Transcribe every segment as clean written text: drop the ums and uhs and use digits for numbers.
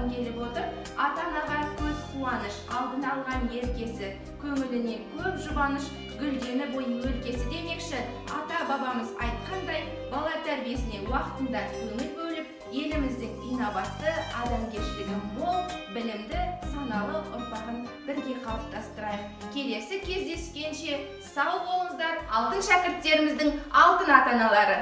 айтпағым келіп отыр. Ата-анаға көз қуаныш, алдын алған еркесі, көңілінен көп жұбаныш, гүлдені бойы өлкесі демекші. Ата-бабамыз айтқандай, бала тәрбиесіне уақытында көңіл бөліп, еліміздің инабатты, адамгершілігі мол, білімді, саналы ұрпағын бірге қалыптастырайық. Келесі кездескенше сау болыңыздар, алтын шәкірттеріміздің алтын ата-аналары.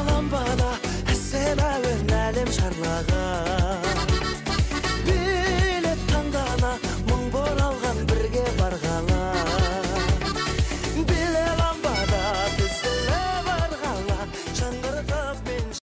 Ламбада әсем әуен әлем шарлаған